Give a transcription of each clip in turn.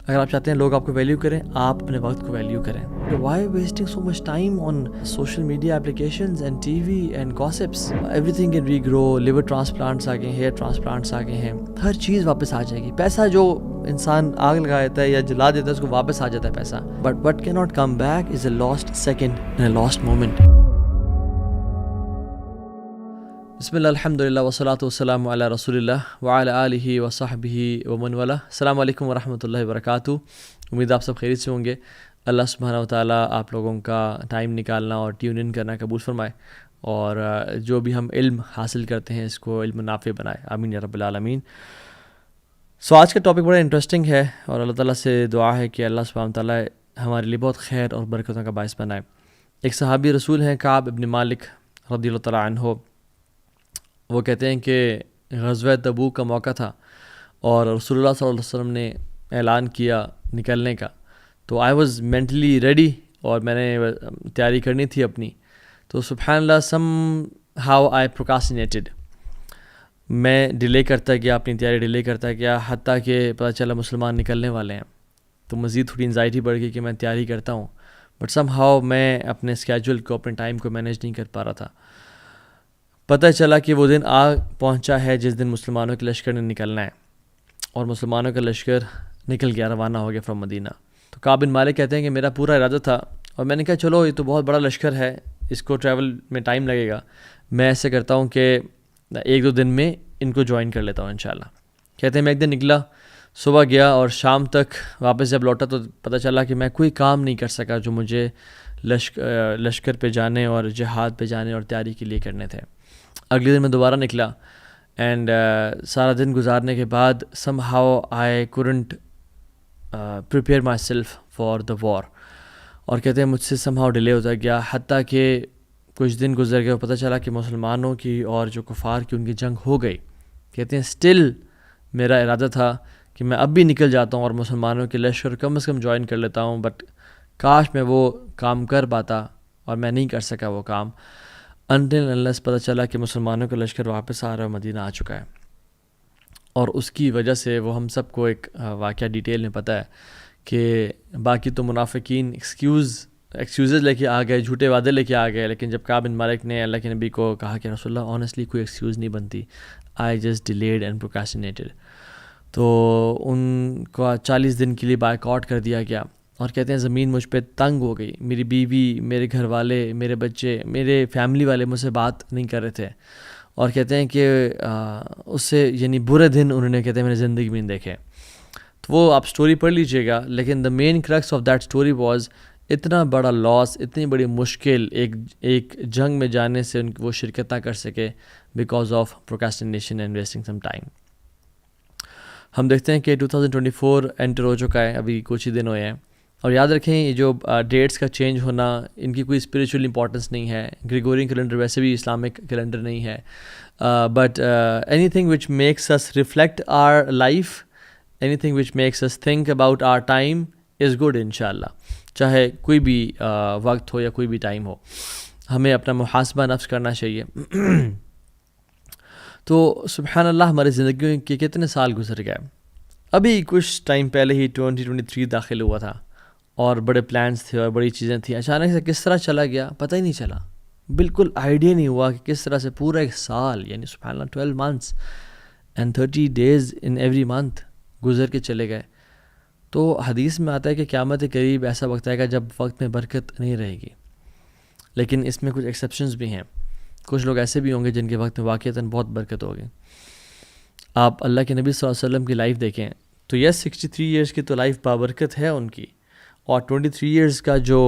اگر آپ چاہتے ہیں لوگ آپ کو ویلیو کریں، آپ اپنے وقت کو ویلیو کریں. Why wasting so much time on social media applications and T V and gossips? Everything can regrow. Liver transplants آ گئے ہیں، ہیئر ٹرانسپلانٹس آ گئے ہیں، ہر چیز واپس آ جائے گی. پیسہ جو انسان آگ لگا دیتا ہے یا جلا دیتا ہے اس کو واپس آ جاتا ہے پیسہ. بٹ وٹ کی not come back is a last second and a last moment. بسم اللہ الحمد للہ والصلاۃ والسلام علی رسول اللہ وعلی آلہ وصحبہ ومن والاه. السلام علیکم ورحمۃ اللہ وبرکاتہ. امید آپ سب خیریت سے ہوں گے. اللہ سبحانہ وتعالیٰ آپ لوگوں کا ٹائم نکالنا اور ٹیون ان کرنا قبول فرمائے، اور جو بھی ہم علم حاصل کرتے ہیں اس کو علم نافع بنائے. آمین یا رب العالمین. آج کا ٹاپک بڑا انٹرسٹنگ ہے، اور اللہ تعالیٰ سے دعا ہے کہ اللہ سبحانہ وتعالیٰ ہمارے لیے بہت خیر اور برکتوں کا باعث بنائے. ایک صحابی رسول ہیں کعب ابن مالک رضی اللہ تعالیٰ عنہ. وہ کہتے ہیں کہ غزوہ تبوک کا موقع تھا اور رسول اللہ صلی اللہ علیہ وسلم نے اعلان کیا نکلنے کا. تو آئی واز مینٹلی ریڈی اور میں نے تیاری کرنی تھی اپنی. تو سبحان اللہ سم ہاؤ آئی پروکاسٹینیٹڈ. میں ڈیلے کرتا گیا، اپنی تیاری ڈیلے کرتا گیا، حتیٰ کہ پتہ چلا مسلمان نکلنے والے ہیں. تو مزید تھوڑی انزائٹی بڑھ گئی کہ میں تیاری کرتا ہوں، بٹ سم ہاؤ میں اپنے اسکیجول کو، اپنے ٹائم کو مینیج نہیں کر پا رہا تھا. پتہ چلا کہ وہ دن آ پہنچا ہے جس دن مسلمانوں کے لشکر نے نکلنا ہے، اور مسلمانوں کا لشکر نکل گیا، روانہ ہو گیا فرام مدینہ. تو کعب بن مالک کہتے ہیں کہ میرا پورا ارادہ تھا، اور میں نے کہا چلو یہ تو بہت بڑا لشکر ہے، اس کو ٹریول میں ٹائم لگے گا، میں ایسے کرتا ہوں کہ 1-2 دن میں ان کو جوائن کر لیتا ہوں انشاءاللہ. کہتے ہیں میں ایک دن نکلا، صبح گیا اور شام تک واپس جب لوٹا تو پتہ چلا کہ میں کوئی کام نہیں کر سکا جو مجھے لشکر پہ جانے اور جہاد پہ جانے اور تیاری کے لیے کرنے تھے. اگلے دن میں دوبارہ نکلا، اینڈ سارا دن گزارنے کے بعد somehow I couldn't prepare myself for the war. اور کہتے ہیں مجھ سے سم ہاؤ ڈیلے ہوتا گیا، حتیٰ کہ کچھ دن گزر گئے اور پتہ چلا کہ مسلمانوں کی اور جو کفار کی ان کی جنگ ہو گئی. کہتے ہیں اسٹل میرا ارادہ تھا کہ میں اب بھی نکل جاتا ہوں اور مسلمانوں کے لشکر کم از کم جوائن کر لیتا ہوں، بٹ کاش میں وہ کام کر پاتا، اور میں نہیں کر سکا وہ کام. انٹل انلیس پتہ چلا کہ مسلمانوں کا لشکر واپس آ رہا ہے، مدینہ آ چکا ہے. اور اس کی وجہ سے وہ ہم سب کو ایک واقعہ ڈیٹیل میں پتہ ہے کہ باقی تو منافقین ایکسکیوزز لے کے آ گئے، جھوٹے وعدے لے کے آ گئے، لیکن جب کعب بن مالک نے اللہ کے نبی کو کہا کہ رسول اللہ آنیسٹلی کوئی ایکسکیوز نہیں بنتی، آئی جسٹ ڈیلیڈ اینڈ پروکاسٹینیٹڈ، تو ان کو 40 دن کے لیے بائیک آؤٹ کر دیا گیا. اور کہتے ہیں زمین مجھ پہ تنگ ہو گئی، میری بیوی، میرے گھر والے، میرے بچے، میرے فیملی والے مجھ سے بات نہیں کر رہے تھے. اور کہتے ہیں کہ اس سے یعنی برے دن انہوں نے، کہتے ہیں میں نے زندگی میں نہیں دیکھے. تو وہ آپ سٹوری پڑھ لیجئے گا، لیکن the main crux of that story was اتنا بڑا لاس، اتنی بڑی مشکل ایک جنگ میں جانے سے ان وہ شرکت نہ کر سکے because of procrastination and wasting some time. ہم دیکھتے ہیں کہ 2024 انٹر ہو چکا ہے، ابھی کچھ ہی دن ہوئے ہیں. اور یاد رکھیں یہ جو ڈیٹس کا چینج ہونا، ان کی کوئی اسپریچول امپورٹنس نہیں ہے. گریگورین کیلنڈر ویسے بھی اسلامک کیلنڈر نہیں ہے، but anything which makes us reflect our life, anything which makes us think about our time is good انشاءاللہ. چاہے کوئی بھی وقت ہو یا کوئی بھی ٹائم ہو، ہمیں اپنا محاسبہ نفس کرنا چاہیے. تو سبحان اللہ ہماری زندگی کے کتنے سال گزر گئے. ابھی کچھ ٹائم پہلے ہی 2023 داخل ہوا تھا، اور بڑے پلانس تھے اور بڑی چیزیں تھیں. اچانک سے کس طرح چلا گیا پتہ ہی نہیں چلا، بالکل آئیڈیا نہیں ہوا کہ کس طرح سے پورا ایک سال، یعنی سبحان اللہ 12 months and 30 days in every month گزر کے چلے گئے. تو حدیث میں آتا ہے کہ قیامت قریب ایسا وقت آئے گا جب وقت میں برکت نہیں رہے گی. لیکن اس میں کچھ ایکسیپشنز بھی ہیں. کچھ لوگ ایسے بھی ہوں گے جن کے وقت میں واقعتاً بہت برکت ہوگی. آپ اللہ کے نبی صلی اللہ علیہ وسلم کی لائف دیکھیں تو یس 63 ایئرس کی تو لائف بابرکت ہے ان کی، اور 23 ایئرس کا جو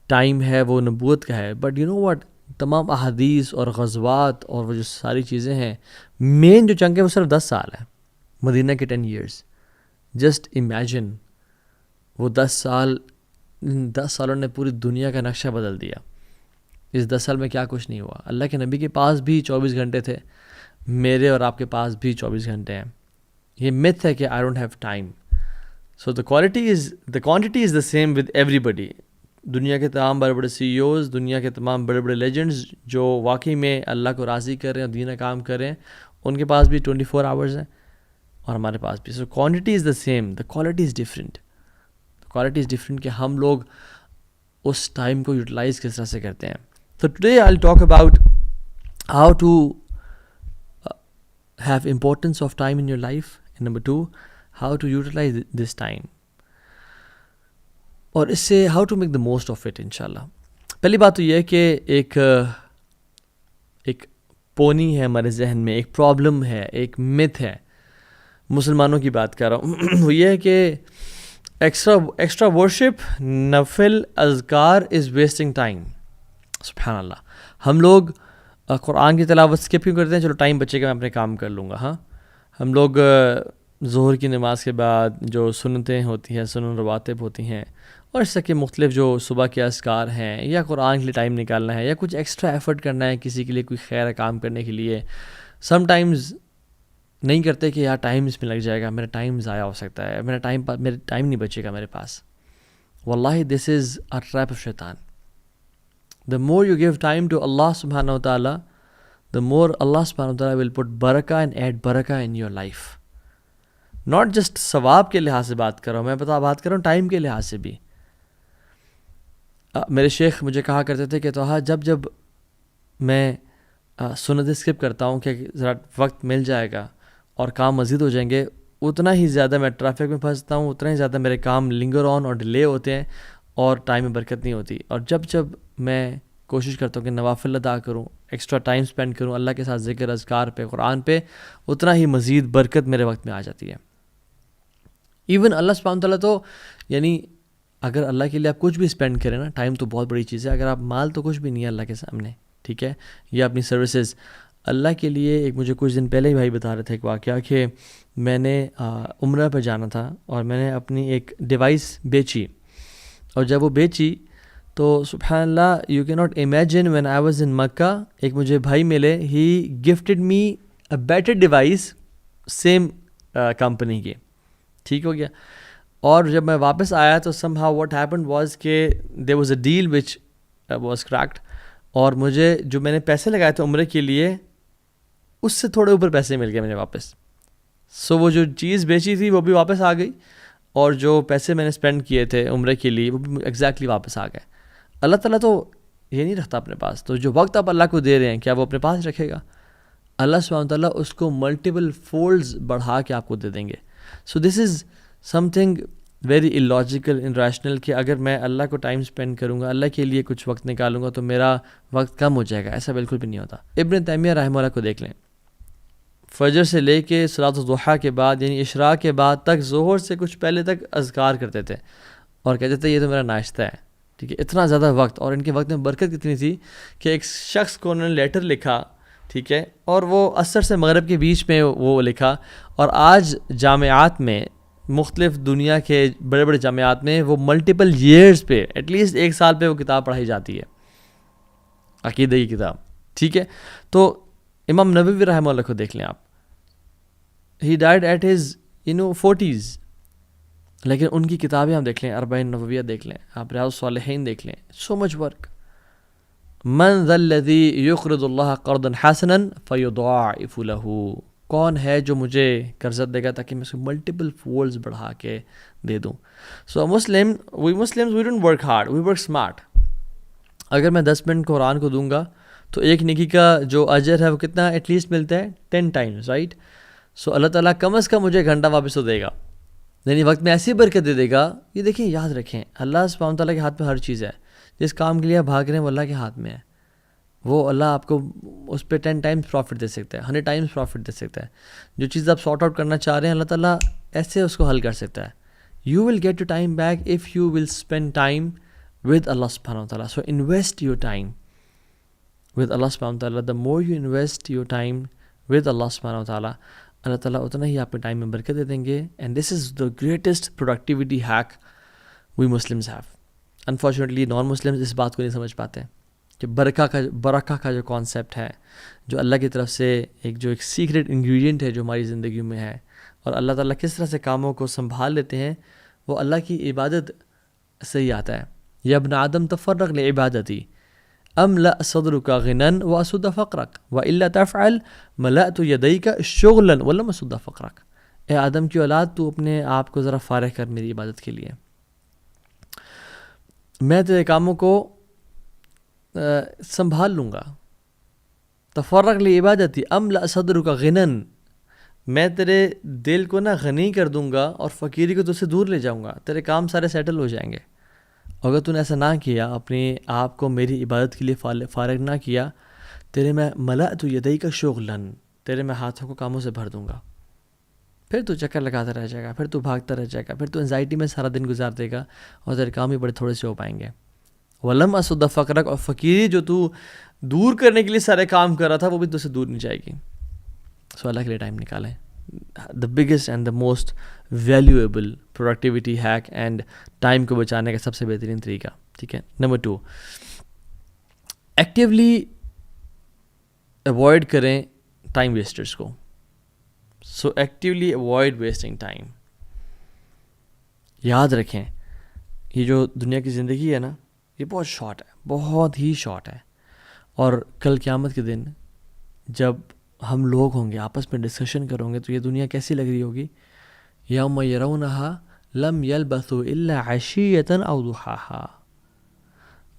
ٹائم ہے وہ نبوت کا ہے. بٹ یو نو واٹ، تمام احادیث اور غزوات اور وہ جو ساری چیزیں ہیں، مین جو چنک ہے وہ صرف 10 سال ہے. مدینہ کے 10 ایئرس، جسٹ امیجن وہ 10 سالوں نے پوری دنیا کا نقشہ بدل دیا. اس 10 سال میں کیا کچھ نہیں ہوا. اللہ کے نبی کے پاس بھی 24 گھنٹے تھے، میرے اور آپ کے پاس بھی 24 گھنٹے ہیں. یہ myth ہے کہ I don't have time. So the quantity is the same with everybody. دنیا کے تمام بڑے بڑے CEOs، دنیا کے تمام بڑے بڑے لیجنڈز جو واقعی میں اللہ کو راضی کر رہے ہیں اور دین کام کر رہے ہیں، ان کے پاس بھی 24 hours ہیں اور ہمارے پاس بھی. So quantity is the same, the quality is different. Quality is different کہ ہم لوگ اس ٹائم کو یوٹیلائز کس طرح سے کرتے ہیں. تو today I will talk about how to have importance of time in your life. Number 2, how to utilize this time, اور اس سے how to make the most of it. انشاءاللہ پہلی بات تو یہ ہے کہ ایک پونی ہے ہمارے ذہن میں, ایک پرابلم ہے, ایک مت ہے, مسلمانوں کی بات کر رہا ہوں. وہ یہ ہے کہ ایکسٹرا ورشپ, نفل اذکار از ویسٹنگ ٹائم. سبحان اللہ. ہم لوگ قرآن کی تلاوت اسکپ کیوں کرتے ہیں؟ چلو ٹائم بچے گا, میں اپنے کام کر لوں گا. ہاں, ہم لوگ ظہر کی نماز کے بعد جو سنتیں ہوتی ہیں, سنن رواتب ہوتی ہیں, اور اس طرح کے مختلف جو صبح کے اذکار ہیں, یا قرآن کے لیے ٹائم نکالنا ہے, یا کچھ ایکسٹرا ایفرٹ کرنا ہے کسی کے لیے, کوئی خیر کام کرنے کے لیے, سم ٹائمز نہیں کرتے کہ یار ٹائم اس میں لگ جائے گا, میرا ٹائم ضائع ہو سکتا ہے, میرا ٹائم نہیں بچے گا میرے پاس. واللہ دس از اے ٹریپ آف شیطان. The more you give time to Allah subhanahu wa ta'ala, the more Allah subhanahu wa ta'ala will put barakah and add barakah in your life. Not just ثواب کے لحاظ سے بات کر رہا ہوں, میں بات کر رہا ہوں ٹائم کے لحاظ سے بھی. میرے شیخ مجھے کہا کرتے تھے کہ توہا جب میں سنت اسکپ کرتا ہوں کہ ذرا وقت مل جائے گا اور کام مزید ہو جائیں گے, اتنا ہی زیادہ میں ٹریفک میں پھنستا ہوں, اتنا ہی زیادہ میرے کام لنگر آن اور ڈیلے ہوتے ہیں, اور ٹائم میں برکت نہیں ہوتی. اور جب میں کوشش کرتا ہوں کہ نوافل ادا کروں, ایکسٹرا ٹائم سپینڈ کروں اللہ کے ساتھ ذکر اذکار پہ, قرآن پہ, اتنا ہی مزید برکت میرے وقت میں آ جاتی ہے. ایون اللہ سبحانہ تعالیٰ تو یعنی اگر اللہ کے لیے آپ کچھ بھی اسپینڈ کریں نا, ٹائم تو بہت بڑی چیز ہے. اگر آپ مال تو کچھ بھی نہیں ہے اللہ کے سامنے, ٹھیک ہے, یا اپنی سروسز اللہ کے لیے. ایک مجھے کچھ دن پہلے ہی بھائی بتا رہے تھے ایک واقعہ کہ میں نے عمرہ پہ جانا تھا, اور میں نے اپنی ایک ڈیوائس بیچی, اور جب وہ بیچی تو سبحان اللہ یو کی not imagine when I was in Mecca, ایک مجھے بھائی ملے, he gifted me a better device same company کی. ٹھیک ہو گیا. اور جب میں واپس آیا تو somehow what happened was کہ there was a deal which was correct, اور مجھے جو میں نے پیسے لگائے تھے عمرے کے لیے اس سے تھوڑے اوپر پیسے مل گئے مجھے واپس. سو وہ جو چیز بیچی تھی وہ بھی واپس آ گئی, اور جو پیسے میں نے اسپینڈ کیے تھے عمرے کے لیے وہ بھی ایگزیکٹلی واپس آ گئے. اللہ تعالیٰ تو یہ نہیں رکھتا اپنے پاس, تو جو وقت آپ اللہ کو دے رہے ہیں کیا وہ اپنے پاس رکھے گا؟ اللہ سبحانہ تعالیٰ اس کو ملٹیپل فولڈز بڑھا کے آپ کو دے دیں گے. So this is something very illogical, irrational کہ اگر میں اللہ کو ٹائم اسپینڈ کروں گا, اللہ کے لیے کچھ وقت نکالوں گا تو میرا وقت کم ہو جائے گا. ایسا بالکل بھی نہیں ہوتا. ابن تیمیہ رحمہ اللہ کو دیکھ لیں, فجر سے لے کے صلاۃ الضحیٰ کے بعد یعنی اشراق کے بعد تک, ظہر سے کچھ پہلے تک اذکار کرتے تھے, اور کہتے تھے یہ تو میرا ناشتہ ہے. ٹھیک ہے, اتنا زیادہ وقت, اور ان کے وقت میں برکت کتنی تھی کہ ایک شخص کو انہوں نے لیٹر لکھا, ٹھیک ہے, اور وہ عصر سے مغرب کے بیچ میں وہ لکھا, اور آج جامعات میں, مختلف دنیا کے بڑے بڑے جامعات میں وہ ملٹیپل ایئرز پہ, ایٹ لیسٹ 1 سال پہ وہ کتاب پڑھائی جاتی ہے, عقیدہ کی کتاب. ٹھیک ہے, تو امام نووی رحمہ اللہ کو دیکھ لیں آپ, ہی ڈائڈ ایٹ ہز 40s, لیکن ان کی کتابیں ہم دیکھ لیں, اربعین نوویہ دیکھ لیں آپ, ریاض الصالحین دیکھ لیں, سو مچ ورک. من ذا الذی یقرض اللہ قرضا حسنا فیضاعف له, کون ہے جو مجھے قرض دے گا تاکہ میں اس کو ملٹیپل فولڈز بڑھا کے دے دوں. So we Muslims we don't work hard, we work smart. اگر میں 10 منٹ قرآن کو دوں گا تو ایک نیکی کا جو اجر ہے وہ کتنا ایٹ لیسٹ ملتا ہے 10 ٹائمز, رائٹ. سو اللہ تعالیٰ کم از کم مجھے گھنٹہ واپس تو دے گا, یعنی وقت میں ایسی برکت دے دے گا. یہ دیکھیں, یاد رکھیں, اللہ سبحانہ تعالیٰ کے ہاتھ میں ہر چیز ہے. جس کام کے لیے آپ بھاگ رہے ہیں وہ اللہ کے ہاتھ میں ہے. وہ اللہ آپ کو اس پہ 10 ٹائمز پروفٹ دے سکتا ہے, 100 ٹائمز پروفٹ دے سکتا ہے. جو چیز آپ سارٹ آؤٹ کرنا چاہ رہے ہیں اللہ تعالیٰ ایسے اس کو حل کر سکتا ہے. You will get your time back if you will spend time with اللہ سبحانہ و تعالیٰ. So invest your time with اللہ سبحانہ و تعالیٰ. The more you invest your time with اللہ سبحانہ و تعالیٰ, اللہ تعالیٰ اتنا ہی آپ کے ٹائم میں برکت دے دیں گے. And this is the greatest productivity hack we Muslims have. Unfortunately non Muslims اس بات کو نہیں سمجھ پاتے کہ برکہ کا جو کانسیپٹ ہے, جو اللہ کی طرف سے ایک سیکریٹ انگریڈینٹ ہے جو ہماری زندگی میں ہے, اور اللہ تعالیٰ کس طرح سے کاموں کو سنبھال لیتے ہیں, وہ اللہ کی عبادت سے ہی آتا ہے. یا ابن آدم تفرغ لعبادتی املأ صدرک غنا واسد فقرک والا تفعل ملأت یدیک شغلا ولم اسد فقرک. اے آدم کی اولاد, تو اپنے آپ کو ذرا فارغ کر میری عبادت کے لیے. میں تیرے کاموں کو سنبھال لوں گا. تفرغ لعبادتی املأ صدرک غنن، میں تیرے دل کو نا غنی کر دوں گا اور فقیری کو تجھ سے دور لے جاؤں گا. تیرے کام سارے سیٹل ہو جائیں گے. اگر تو نے ایسا نہ کیا، اپنے آپ کو میری عبادت کے لیے فارغ نہ کیا، تیرے میں ملأت یدیک شغلاً، تیرے میں ہاتھوں کو کاموں سے بھر دوں گا. پھر تو چکر لگاتا رہ جائے گا، پھر تو بھاگتا رہ جائے گا، پھر تو انزائٹی میں سارا دن گزار دے گا اور تیرے کام بھی بڑے تھوڑے سے ہو پائیں گے. ولم اسد فقرک، اور فقیری جو تو دور کرنے کے لیے سارے کام کر رہا تھا وہ بھی تجھ سے دور نہیں جائے گی. سو اللہ کے لیے ٹائم نکالیں. The biggest and the most valuable productivity hack and time کو بچانے کا سب سے بہترین طریقہ. ٹھیک ہے. نمبر 2، ایکٹیولی اوائڈ کریں ٹائم ویسٹرس کو. سو ایکٹیولی اوائڈ ویسٹنگ ٹائم. یاد رکھیں یہ جو دنیا کی زندگی ہے نا، یہ بہت شارٹ ہے، بہت ہی شارٹ ہے. اور کل قیامت کے دن جب ہم لوگ ہوں گے آپس میں ڈسکشن کریں گے تو یہ دنیا کیسی لگ رہی ہوگی. یوم یرونہا لم یلبثوا الا عشیۃ او ضحاہا.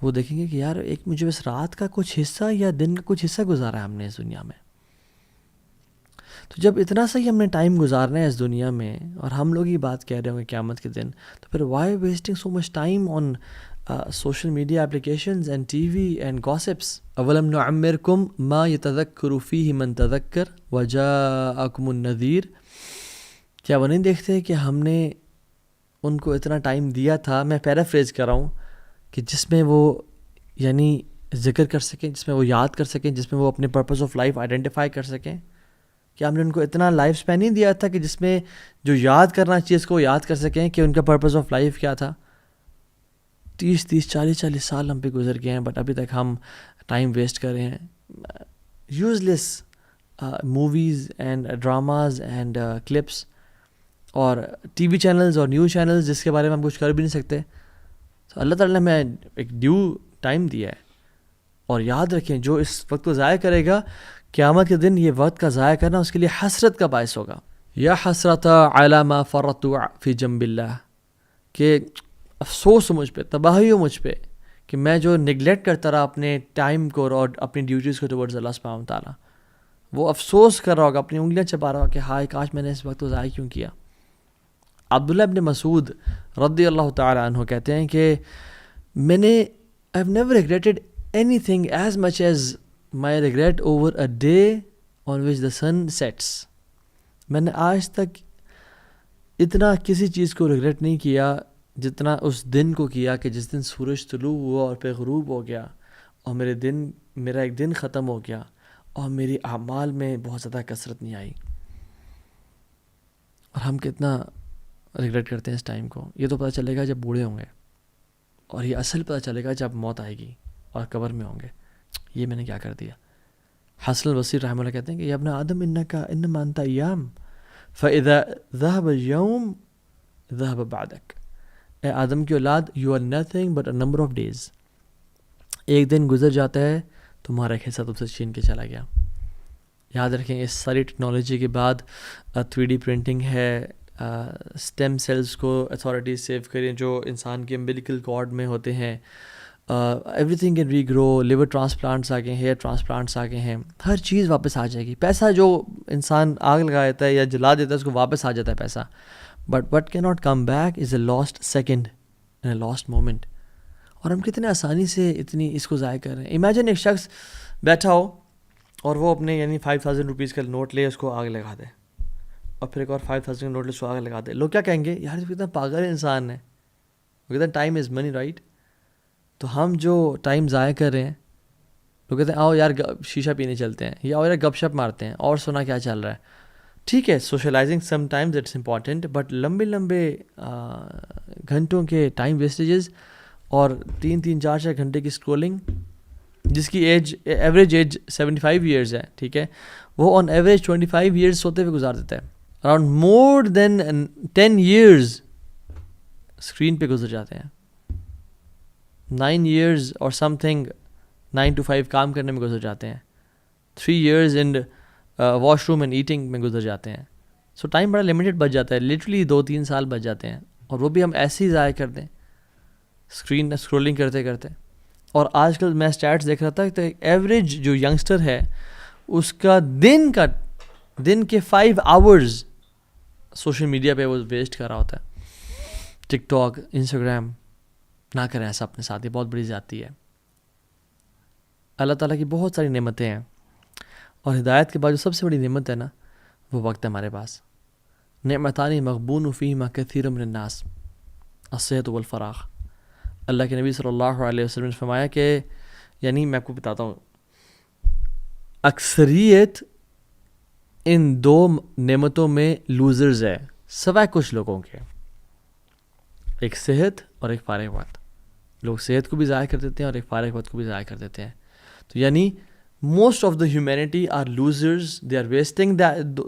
وہ دیکھیں گے کہ یار ایک مجھے بس رات کا کچھ حصہ یا دن کا کچھ حصہ گزارا ہے ہم نے اس دنیا میں. تو جب اتنا سا ہی ہم نے ٹائم گزارنا ہے اس دنیا میں اور ہم لوگ ہی بات کہہ رہے ہوں گے قیامت کے دن، تو پھر why wasting so much time on social media applications and T V and gossips. اولم نعمرکم ما یتذکر فیہ من تذکر وجاءکم النذیر. کیا وہ نہیں دیکھتے کہ ہم نے ان کو اتنا ٹائم دیا تھا، میں پیرافریز کر رہا ہوں، کہ جس میں وہ یعنی ذکر کر سکیں، جس میں وہ یاد کر سکیں، جس میں وہ اپنے پرپز آف لائف آئیڈینٹیفائی کر سکیں. کہ ہم نے ان کو اتنا لائف اسپین نہیں دیا تھا کہ جس میں جو یاد کرنا چاہیے اس کو یاد کر سکیں کہ ان کا پرپز آف لائف کیا تھا. 30 سال ہم پہ گزر گئے ہیں، بٹ ابھی تک ہم ٹائم ویسٹ کر رہے ہیں useless movies and dramas and clips اور ٹی وی چینلز اور نیوز چینلز جس کے بارے میں ہم کچھ کر بھی نہیں سکتے. تو اللہ تعالیٰ نے ہمیں ایک ڈیو ٹائم دیا ہے. اور یاد رکھیں جو اس وقت کو ضائع کرے گا قیامت کے دن یہ وقت کا ضائع کرنا اس کے لیے حسرت کا باعث ہوگا. یا حسرت علی ما فرطت فی جنب اللہ، کہ افسوس ہو مجھ پہ، تباہی ہو مجھ پہ کہ میں جو نگلیکٹ کرتا رہا اپنے ٹائم کو اور اپنی ڈیوٹیز کو ٹورڈز اللہ سبحانہ وتعالیٰ. وہ افسوس کر رہا ہوگا، اپنی انگلیاں چبا رہا ہوگا کہ ہائے کاش میں نے اس وقت کو ضائع کیوں کیا. عبداللہ ابن مسعود رضی اللہ تعالیٰ عنہ کہتے ہیں کہ میں نے I have never regretted anything as much as my regret over a day on which the sun sets. میں نے آج تک اتنا کسی چیز کو ریگریٹ نہیں کیا جتنا اس دن کو کیا کہ جس دن سورج طلوع ہوا اور پھر غروب ہو گیا اور میرا ایک دن ختم ہو گیا اور میری اعمال میں بہت زیادہ کثرت نہیں آئی. اور ہم کتنا ریگریٹ کرتے ہیں اس ٹائم کو. یہ تو پتہ چلے گا جب بوڑھے ہوں گے، اور یہ اصل پتہ چلے گا جب موت آئے گی اور قبر میں ہوں گے یہ میں نے کیا کر دیا. حسن البصری رحمہ اللہ کہتے ہیں کہ یا ابن آدم انما انت ایام فاذا ذهب اليوم ذهب بعدك. اے آدم کی اولاد you are nothing but a number of days. ایک دن گزر جاتا ہے تمہارا ایک حصہ تم سے چھین کے چلا گیا. یاد رکھیں اس ساری ٹیکنالوجی کے بعد 3D پرنٹنگ ہے، اسٹیم سیلز کو اتھارٹیز سیو کریں جو انسان کے امبلیکل کارڈ میں ہوتے ہیں. Everything can regrow. Liver transplants آ گئے ہیں، ہیئر ٹرانسپلانٹس آ گئے ہیں. ہر چیز واپس آ جائے گی. پیسہ جو انسان آگ لگا دیتا ہے یا جلا دیتا ہے اس کو واپس آ جاتا ہے پیسہ. بٹ وٹ کی not come back is a last second and a last moment. اور ہم کتنے آسانی سے اتنی اس کو ضائع کر رہے ہیں. امیجن ایک شخص بیٹھا ہو اور وہ اپنے یعنی 5000 روپیز کا نوٹ لے اس کو آگ لگا دے، اور پھر ایک اور 5000 کا نوٹ لے اس کو آگ لگا دے. لوگ کیا کہیں گے؟ یار کتنا پاگل انسان ہے. وہ کہتے ہیں ٹائم از منی، رائٹ. تو ہم جو ٹائم ضائع کر رہے ہیں، لوگ کہتے ہیں آؤ یار شیشہ پینے چلتے ہیں، یا آؤ یار گپ شپ مارتے ہیں اور سنا کیا چل رہا ہے. ٹھیک ہے socializing sometimes it's important, but لمبے گھنٹوں کے ٹائم ویسٹیجز اور 3 4 گھنٹے کی اسکرولنگ جس کی ایوریج ایج 75 ایئرز ہے، ٹھیک ہے، وہ آن ایوریج 25 ایئرز سوتے ہوئے گزار دیتا ہے. اراؤنڈ مور دین 10 ایئرز اسکرین پہ گزر جاتے ہیں. 9 ایئرز اور سم تھنگ 9 to 5 کام کرنے میں گزر جاتے ہیں. 3 years in wash room and eating میں گزر جاتے ہیں. سو ٹائم بڑا لمیٹڈ بچ جاتا ہے، لٹرلی 2-3 سال بچ جاتے ہیں، اور وہ بھی ہم ایسے ہی ضائع کر دیں. اسکرین اسکرولنگ کرتے کرتے. اور آج کل میں اسٹیٹس دیکھ رہا تھا کہ ایوریج جو ینگسٹر ہے اس کا دن کے 5 hours سوشل میڈیا پہ وہ ویسٹ کر رہا ہوتا ہے. ٹک ٹاک، انسٹاگرام. نہ کریں ایسا اپنے ساتھ، یہ بہت بڑی زیادتی ہے. اللہ تعالیٰ کی بہت ساری نعمتیں ہیں، اور ہدایت کے بعد جو سب سے بڑی نعمت ہے نا وہ وقت ہے ہمارے پاس. نعمتان مغبون فیہما کثیر من الناس الصحت والفراغ. اللہ کے نبی صلی اللہ علیہ وسلم نے فرمایا کہ یعنی میں آپ کو بتاتا ہوں، اکثریت ان 2 نعمتوں میں لوزرز ہے سوائے کچھ لوگوں کے. ایک صحت اور ایک فارغ وقت. لوگ صحت کو بھی ضائع کر دیتے ہیں اور ایک فارغ وقت کو بھی ضائع کر دیتے ہیں. تو یعنی most of the humanity are losers, they are wasting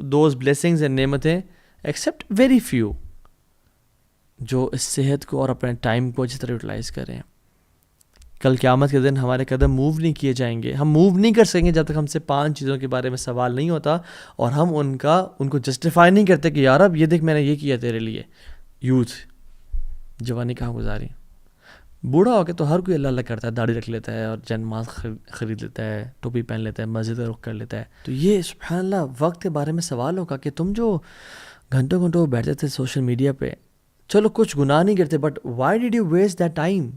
those blessings and نعمتیں ایکسیپٹ ویری فیو جو اس صحت کو اور اپنے ٹائم کو اچھی طرح یوٹیلائز کریں. کل قیامت کے دن ہمارے قدم موو نہیں کیے جائیں گے. ہم موو نہیں کر سکیں گے جب تک ہم سے 5 چیزوں کے بارے میں سوال نہیں ہوتا اور ہم ان کو جسٹیفائی نہیں کرتے کہ یار اب یہ دیکھ میں نے یہ کیا تیرے لیے. یوتھ، جوانی کہاں گزاری. بوڑھا ہو کے تو ہر کوئی اللہ اللہ کرتا ہے، داڑھی رکھ لیتا ہے اور جنماز خرید لیتا ہے، ٹوپی پہن لیتا ہے، مسجد رخ کر لیتا ہے. تو یہ سبحان اللہ وقت کے بارے میں سوال ہوگا کہ تم جو گھنٹوں گھنٹوں بیٹھتے تھے سوشل میڈیا پہ، چلو کچھ گناہ نہیں کرتے but why did you waste that time.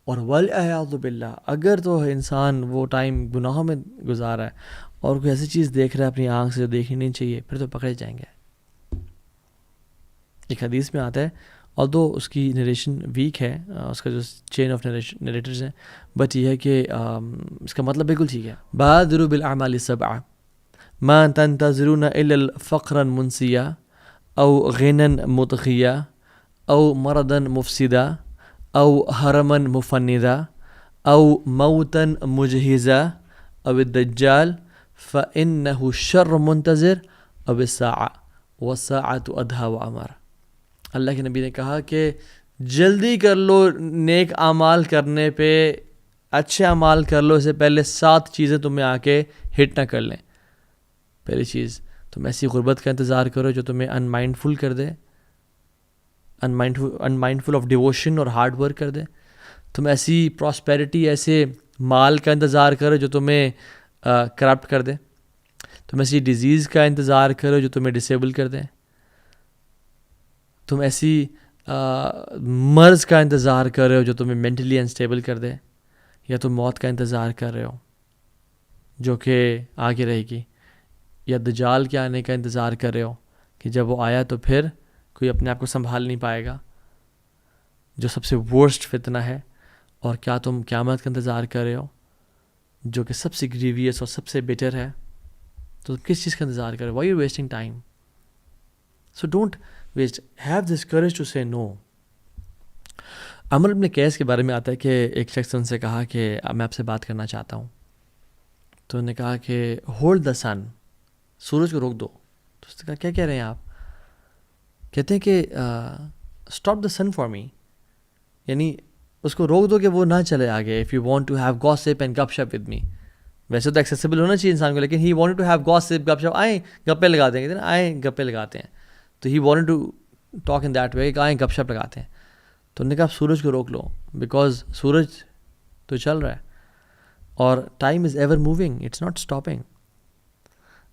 اور والعیاذ باللہ اگر تو انسان وہ ٹائم گناہوں میں گزارا ہے اور کوئی ایسی چیز دیکھ رہا ہے اپنی آنکھ سے جو دیکھنی نہیں چاہیے، پھر تو پکڑے جائیں گے. ایک حدیث میں آتا ہے، اور دو اس کی نریشن ویک ہے، اس کا جو چین آف نریٹرز ہیں، بٹ یہ ہے کہ اس کا مطلب بالکل ٹھیک ہے. بادروا بالاعمال 7 ما تنتظرون الا فقرا منسیا او غنا مطغیا او مرضا مفسدا او حرما مفندا او موتا مجہزا او الدجال فانه شر منتظر او الساعة والساعة ادہا وامر. اللہ کے نبی نے کہا کہ جلدی کر لو نیک اعمال کرنے پہ، اچھے اعمال کر لو، اس سے پہلے 7 چیزیں تمہیں آ کے ہٹ نہ کر لیں. پہلی چیز، تم ایسی غربت کا انتظار کرو جو تمہیں ان مائنڈفل کر دے، ان مائنڈفل آف ڈیووشن اور ہارڈ ورک کر دے. تم ایسی پراسپیرٹی، ایسے مال کا انتظار کرو جو تمہیں کرپٹ کر دے. تم ایسی ڈیزیز کا انتظار کرو جو تمہیں ڈسیبل کر دے. تم ایسی مرض کا انتظار کر رہے ہو جو تمہیں مینٹلی انسٹیبل کر دے. یا تم موت کا انتظار کر رہے ہو جو کہ آگے رہے گی. یا دجال کے آنے کا انتظار کر رہے ہو کہ جب وہ آیا تو پھر کوئی اپنے آپ کو سنبھال نہیں پائے گا، جو سب سے ورسٹ فتنہ ہے. اور کیا تم قیامت کا انتظار کر رہے ہو جو کہ سب سے گریویس اور سب سے بیٹر ہے؟ تو تم کس چیز کا انتظار کر رہے ہو؟ Why you wasting time? So don't waste, have this courage to say no. عمرو بن قیس کے بارے میں آتا ہے کہ ایک شخص ان سے کہا کہ میں آپ سے بات کرنا چاہتا ہوں. تو انہوں نے کہا کہ ہولڈ دا سن، سورج کو روک دو. تو اس نے کہا کیا کہہ رہے ہیں آپ؟ کہتے ہیں کہ stop the sun for me, یعنی اس کو روک دو کہ وہ نہ چلے آگے. If you want to have gossip and گپ شپ ود می، ویسے تو ایکسیسیبل ہونا چاہیے انسان کو، لیکن he wanted to have gossip گپ شپ، آئیں گپے لگاتے ہیں، کہتے ہیں آئیں گپے لگاتے ہیں. تو he wanted to talk in that way کہ آئیں گپ شپ لگاتے ہیں. تو انہوں نے کہا آپ سورج کو روک لو، بیکاز سورج تو چل رہا ہے اور time is ever moving, it's not stopping.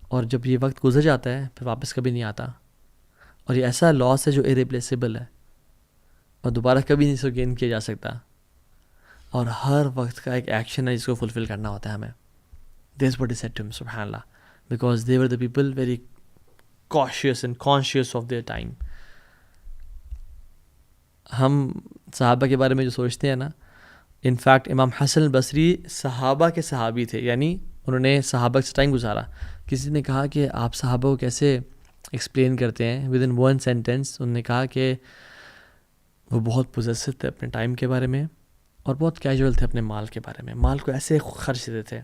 اور جب یہ وقت گزر جاتا ہے پھر واپس کبھی نہیں آتا. اور یہ ایسا لاس ہے جو ارریپلیسیبل ہے اور دوبارہ کبھی نہیں اس کو گین کیا جا سکتا. اور ہر وقت کا ایک ایکشن ہے جس کو فلفل کرنا ہوتا ہے ہمیں. This what is said to ہم، سبحان اللہ، because they were the people very cautious and conscious of their time. ہم صحابہ کے بارے میں جو سوچتے ہیں نا، انفیکٹ امام حسن البصری صحابہ کے صحابی تھے، یعنی انہوں نے صحابہ سے ٹائم گزارا. کسی نے کہا کہ آپ صحابہ کو کیسے ایکسپلین کرتے ہیں ود ان 1 sentence؟ انہوں نے کہا کہ وہ بہت پوزیسو تھے اپنے ٹائم کے بارے میں اور بہت کیجول تھے اپنے مال کے بارے میں. مال کو ایسے خرچ دیتے تھے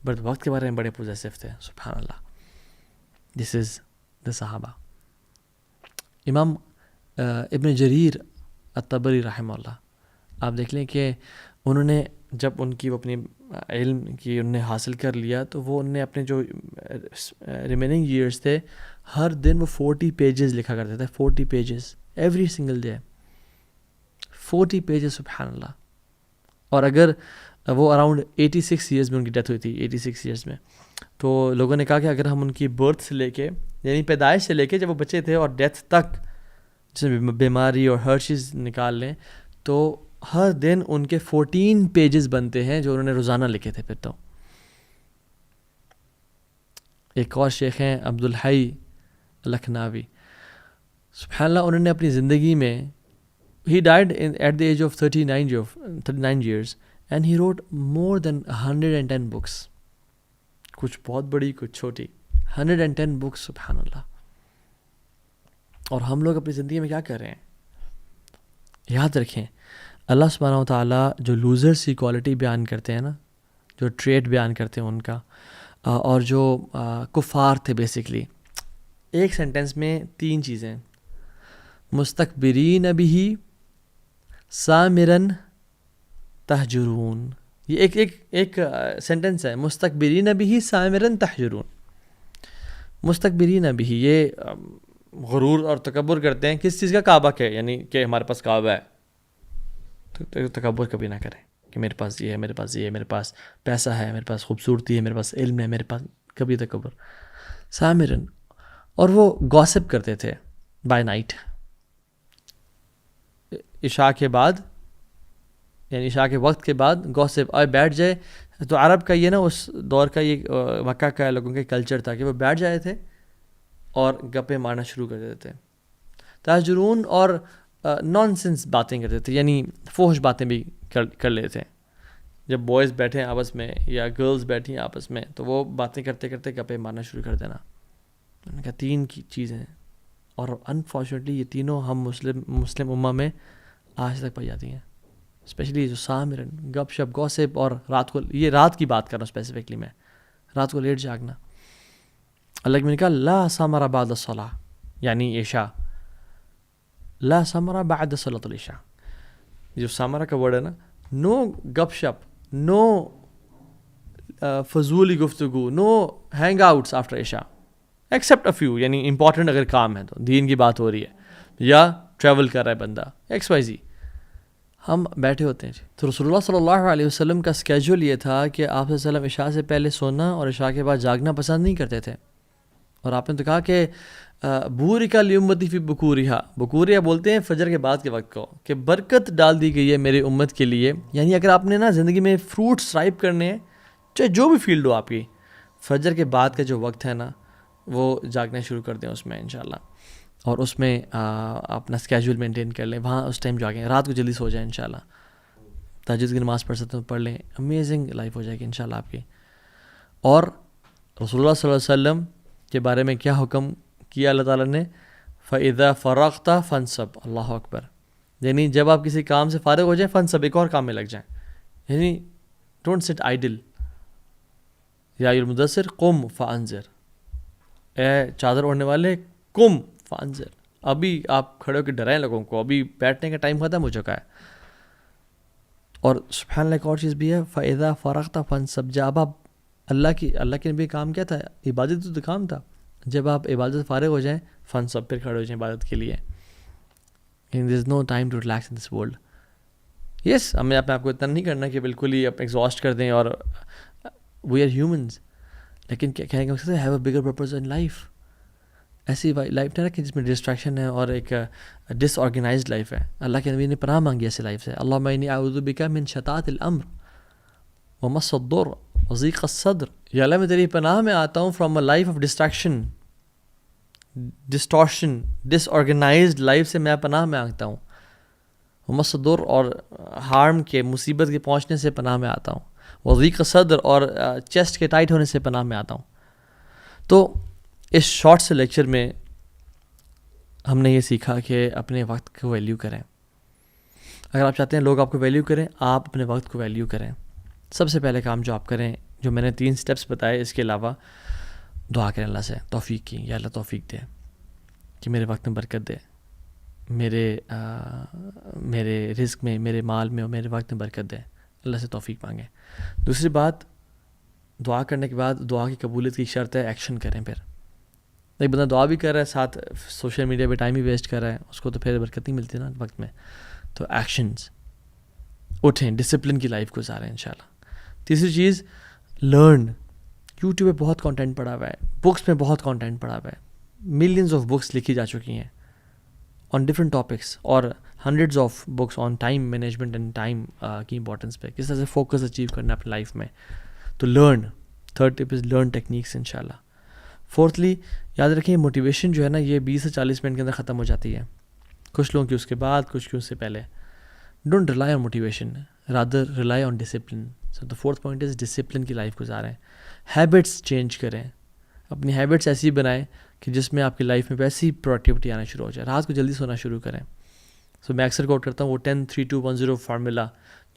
بٹ وقت کے بارے میں بڑے پوزیسو تھے. سبحان اللہ، دس از دا صحابہ. امام ابن جریر الطبری رحمہ اللہ، آپ دیکھ لیں کہ انہوں نے جب ان کی وہ اپنی علم کی انہوں نے حاصل کر لیا تو وہ انہوں نے اپنے جو ریمیننگ ایئرس تھے ہر دن وہ 40 pages لکھا کرتے تھے. 40 pages every single day. 40 pages, سبحان اللہ. اور اگر وہ اراؤنڈ 86 ایئرز میں ان کی ڈیتھ ہوئی تھی, 86 ایئرز میں. تو لوگوں نے کہا کہ اگر ہم ان کی برتھ سے لے کے, یعنی پیدائش سے لے کے جب وہ بچے تھے اور ڈیتھ تک, جس میں بیماری اور ہر چیز نکال لیں, تو ہر دن ان کے 14 پیجز بنتے ہیں جو انہوں نے روزانہ لکھے تھے. پھر تو ایک اور شیخ ہیں عبدالحی لکھناوی, سبحان اللہ, انہوں نے اپنی زندگی میں, he died at the age of 39 years and he wrote more than 110 books. کچھ بہت بڑی, کچھ چھوٹی, 110 books, سبحان اللہ. اور ہم لوگ اپنی زندگی میں کیا کر رہے ہیں؟ یاد رکھیں, اللہ سبحانہ و تعالیٰ جو لوزرس کی کوالٹی بیان کرتے ہیں نا, جو ٹریٹ بیان کرتے ہیں ان کا, اور جو کفار تھے بیسکلی, ایک سینٹنس میں 3 چیزیں, مستکبرین بہ سامرن تہجرون. یہ ایک سینٹنس ہے, مستکبرین بہ سامرن تہجرون. مستکبرین بہ, یہ غرور اور تکبر کرتے ہیں کس چیز کا؟ کعبہ کے, یعنی کہ ہمارے پاس کعبہ ہے. تو تکبر کبھی نہ کریں کہ میرے پاس یہ ہے, میرے پاس یہ ہے, میرے پاس پیسہ ہے, میرے پاس خوبصورتی ہے, میرے پاس علم ہے, میرے پاس, کبھی تکبر. سامرن, اور وہ گوسپ کرتے تھے بائی نائٹ, عشاء کے بعد, یعنی عشاء کے وقت کے بعد گوسپ آئے بیٹھ جائے. تو عرب کا یہ نا, اس دور کا یہ مکہ کا لوگوں کے کلچر تھا کہ وہ بیٹھ جائے تھے اور گپے مارنا شروع کر دیتے تھے. تاجرون, اور نان سینس باتیں کرتے تھے, یعنی فحش باتیں بھی کر لیتے تھے. جب بوائز بیٹھے ہیں آپس میں یا گرلز بیٹھی ہیں آپس میں, تو وہ باتیں کرتے کرتے گپے مارنا شروع کر دینا. میں نے کہا 3 کی چیزیں ہیں, اور انفارچونیٹلی یہ تینوں ہم مسلم امہ میں آج تک پائی جاتی ہیں. اسپیشلی جو سامرن, گپ شپ, گوسپ, اور رات کو, یہ رات کی بات کر رہا ہوں اسپیسیفکلی میں, رات کو لیٹ جاگنا. اللہ نے کہا لا سامر بعد الصلاح, یعنی عشاء, لا سامر بعد صلاۃ العشاء. جو سامرہ کا ورڈ ہے نا, نو گپ شپ, نو فضولی گفتگو, نو ہینگ آؤٹس آفٹر عشاء ایکسیپٹ اے فیو, یعنی امپورٹنٹ اگر کام ہے تو, دین کی بات ہو رہی ہے یا ٹریول کر رہا ہے بندہ XYZ, ہم بیٹھے ہوتے ہیں. تو رسول اللہ صلی اللہ علیہ وسلم کا اسکیجول یہ تھا کہ آپ صلی اللہ علیہ وسلم عشاء سے پہلے سونا اور عشاء کے بعد جاگنا پسند نہیں کرتے تھے. اور آپ نے تو کہا کہ بورکا لامتی فی بکورہا, بکوریا بولتے ہیں فجر کے بعد کے وقت کو, کہ برکت ڈال دی گئی ہے میری امت کے لیے. یعنی اگر آپ نے نا زندگی میں فروٹس رائپ کرنے ہیں, چاہے جو بھی فیلڈ ہو آپ کی, فجر کے بعد کا جو وقت ہے نا, وہ جاگنا شروع کر دیں اس میں انشاءاللہ, اور اس میں اپنا اسکیجول مینٹین کر لیں, وہاں اس ٹائم جاگیں, رات کو جلدی سو جائیں انشاءاللہ, تہجد کی نماز پڑھ سکتے ہیں پڑھ لیں, امیزنگ لائف ہو جائے گی انشاءاللہ آپ کی. اور رسول اللہ صلی اللہ علیہ وسلم کے بارے میں کیا حکم کیا اللہ تعالیٰ نے؟ فَإِذَا فَرَغْتَ فَانْصَبْ, اللہ اکبر, یعنی جب آپ کسی کام سے فارغ ہو جائیں, فَانْصَبْ, ایک اور کام میں لگ جائیں. یعنی ڈونٹ سٹ آئیڈل. یا المدثر قم فانذر, اے چادر اوڑھنے والے قم فانذر, ابھی آپ کھڑے ہو کے ڈرائیں لوگوں کو, ابھی بیٹھنے کا ٹائم ختم ہو چکا ہے. اور سبحان اللہ ایک اور چیز بھی ہے, فَإِذَا فَرَغْتَ فَانْصَبْ, جب آپ اللہ کے نبی کام کیا تھا؟ عبادت تو کام تھا. جب آپ عبادت سے فارغ ہو جائیں, فانصب, پھر کھڑے ہو جائیں عبادت کے لیے. There is no time to relax in this world. Yes, ہمیں اپنے آپ کو اتنا نہیں کرنا کہ بالکل ہی ایگزاسٹ کر دیں, اور وی آر ہیومنز, لیکن کیا کہنے کا مقصد ہے have a bigger purpose in life. ایسی لائف نہیں کہ جس میں ڈسٹریکشن ہے اور ایک ڈس آرگنائزڈ لائف ہے. اللہ کے نبی نے پناہ مانگی ایسی لائف سے, اللہم انی اعوذ بک من شتات الامر ومس الضر وضیق الصدر. یا اللہ میں تیری پناہ میں آتا ہوں from a life of distraction, distortion, disorganized life سے میں پناہ میں آتا ہوں. ومس الضر, اور ہارم کے, مصیبت کے پہنچنے سے پناہ میں آتا ہوں. وضیق الصدر, اور چیسٹ کے ٹائٹ ہونے سے پناہ میں آتا ہوں. تو اس شارٹ سے لیکچر میں ہم نے یہ سیکھا کہ اپنے وقت کو ویلیو کریں. اگر آپ چاہتے ہیں لوگ آپ کو ویلیو کریں, آپ اپنے وقت کو ویلیو کریں. سب سے پہلے کام جو آپ کریں, جو میں نے 3 سٹیپس بتائے, اس کے علاوہ دعا کریں اللہ سے توفیق کی, یا اللہ توفیق دے کہ میرے وقت میں برکت دے, میرے رزق میں, میرے مال میں, اور میرے وقت میں برکت دے. اللہ سے توفیق مانگیں. دوسری بات, دعا کرنے کے بعد دعا کی قبولیت کی شرط ہے ایکشن کریں. پھر ایک بندہ دعا بھی کر رہا ہے, ساتھ سوشل میڈیا پہ ٹائم بھی ویسٹ کر رہا ہے, اس کو تو پھر برکت نہیں ملتی نا وقت میں. تو ایکشنز اٹھیں, ڈسپلن کی لائف گزاریں انشاءاللہ. تیسری چیز, لرن. یوٹیوب پہ بہت کانٹینٹ پڑا ہوا ہے, بکس میں بہت کانٹینٹ پڑا ہوا ہے, ملینز آف بکس لکھی جا چکی ہیں آن ڈفرنٹ ٹاپکس, اور hundreds of books on time management and time کی امپورٹنس پہ, کس طرح سے فوکس اچیو کرنا ہے اپنی لائف میں. تو learn. Third tip is learn techniques انشاءاللہ. فورتھلی, یاد رکھیں موٹیویشن جو ہے نا یہ 20 سے 40 منٹ کے اندر ختم ہو جاتی ہے, کچھ لوگوں کی اس کے بعد, کچھ کی اس سے پہلے. Don't rely on motivation, rather rely on discipline. So the fourth point is discipline کی لائف گزاریں. ہیبٹس چینج کریں, اپنی ہیبٹس ایسی بنائیں کہ جس میں آپ کی لائف میں ویسی پروڈکٹیوٹی آنا شروع ہو جائے. رات کو جلدی سونا شروع کریں. سو میں اکثر کوٹ کرتا ہوں وہ 10-3-2-1-0 فارمولا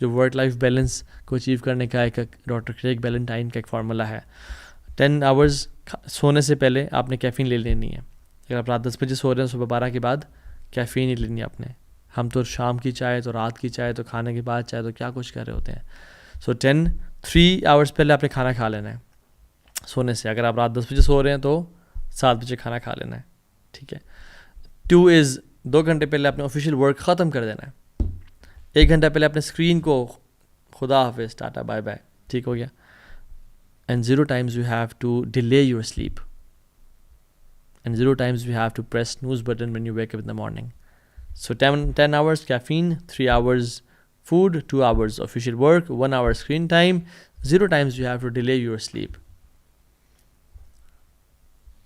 جو ورک لائف بیلنس کو اچیو کرنے کا ایک ڈاکٹر کریگ بیلنٹائن کا ایک فارمولا ہے. 10 آورز سونے سے پہلے آپ نے کیفین لے لینی ہے. اگر آپ رات 10 بجے سو رہے ہیں, صبح 12 کے بعد کیفین ہی لینی ہے آپ نے. ہم تو شام کی چائے, تو رات کی چائے, تو کھانے کے بعد چائے, تو کیا کچھ کر رہے ہوتے ہیں. سو 3 آورز پہلے آپ نے کھانا کھا لینا ہے سونے سے. اگر آپ رات 10 بجے سو رہے ہیں تو 7 بجے کھانا کھا لینا ہے, ٹھیک ہے. 2 از 2 گھنٹے پہلے اپنے آفیشیل ورک ختم کر دینا ہے. 1 گھنٹہ پہلے اپنے اسکرین کو خدا حافظ, ٹاٹا بائے بائے, ٹھیک ہو گیا. And 0 times you have to delay your sleep. And 0 times you have to press snooze button when you wake up in the morning. So 10 hours caffeine, 3 hours food, 2 hours official work, 1 hour screen time. 0 times you have to delay your sleep.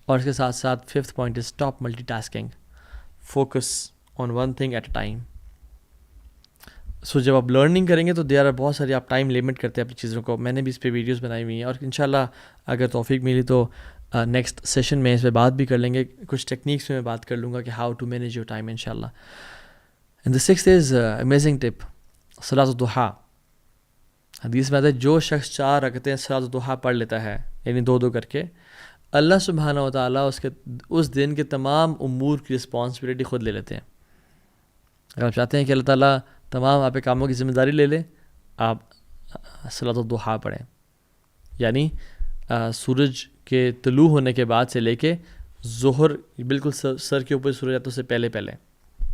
اور اس کے ساتھ ساتھ 5th point is stop multitasking. Focus on one thing at a time. سو جب آپ learning کریں گے تو بہت ساری آپ ٹائم لمٹ کرتے ہیں اپنی چیزوں کو. میں نے بھی اس پہ ویڈیوز بنائی ہوئی ہیں, اور انشاءاللہ اگر توفیق ملی تو نیکسٹ سیشن میں اس پہ بات بھی کر لیں گے. کچھ ٹیکنیکس میں بات کر لوں گا کہ how to manage your time انشاءاللہ. And the 6th is amazing tip, صلاۃ الضحیٰ. حدیث میں آتا ہے جو شخص 4 رکعتیں صلاۃ الضحیٰ پڑھ لیتا ہے, یعنی 2 کر کے, اللہ سبحانہ و تعالیٰ اس دن کے تمام امور کی رسپانسبلٹی خود لے لیتے ہیں. اگر آپ چاہتے ہیں کہ اللہ تعالیٰ تمام آپ کے کاموں کی ذمہ داری لے لے, آپ صلاۃ الضحیٰ پڑھیں. یعنی سورج کے طلوع ہونے کے بعد سے لے کے ظہر, بالکل سر کے اوپر سورج آتا ہے اس سے پہلے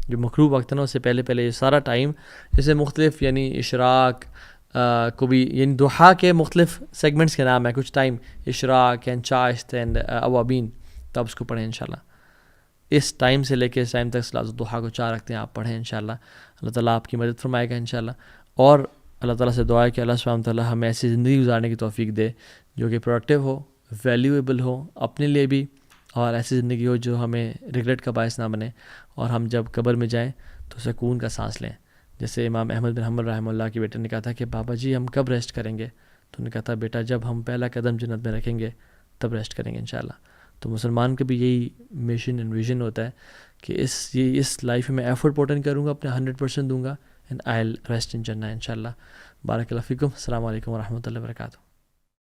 جو مغرب وقت ہے نا, اس سے پہلے یہ سارا ٹائم, جیسے مختلف یعنی اشراق کو بھی, یعنی ضحیٰ کے مختلف سیگمنٹس کے نام ہیں. کچھ ٹائم اشراق اینڈ چاشت اینڈ اوابین, تو آپ اس کو پڑھیں انشاءاللہ. اس ٹائم سے لے کے اس ٹائم تک صلاۃ الضحیٰ کو 4 رکھتے ہیں آپ پڑھیں انشاءاللہ. اللہ تعالیٰ آپ کی مدد فرمائے گا انشاءاللہ. اور اللہ تعالیٰ سے دعا ہے کہ اللہ سبحانہ و تعالیٰ ہمیں ایسی زندگی گزارنے کی توفیق دے جو کہ پروڈکٹیو ہو, ویلیویبل ہو اپنے لیے بھی, اور ایسی زندگی ہو جو ہمیں ریگریٹ کا باعث نہ بنے, اور ہم جب قبر میں جائیں تو سکون کا سانس لیں. جیسے امام احمد بن حنبل رحمہ اللہ کے بیٹے نے کہا تھا کہ بابا جی ہم کب ریسٹ کریں گے, تو انہوں نے کہا تھا بیٹا جب ہم پہلا قدم جنت میں رکھیں گے تب ریسٹ کریں گے انشاءاللہ. تو مسلمان کا بھی یہی مشن اینڈ ویژن ہوتا ہے کہ اس لائف میں ایفرٹ پوٹ ان کروں گا, اپنے 100% دوں گا, and I will rest in جنہ انشاءاللہ. بارک اللہ فیکم. السلام علیکم ورحمۃ اللہ وبرکاتہ.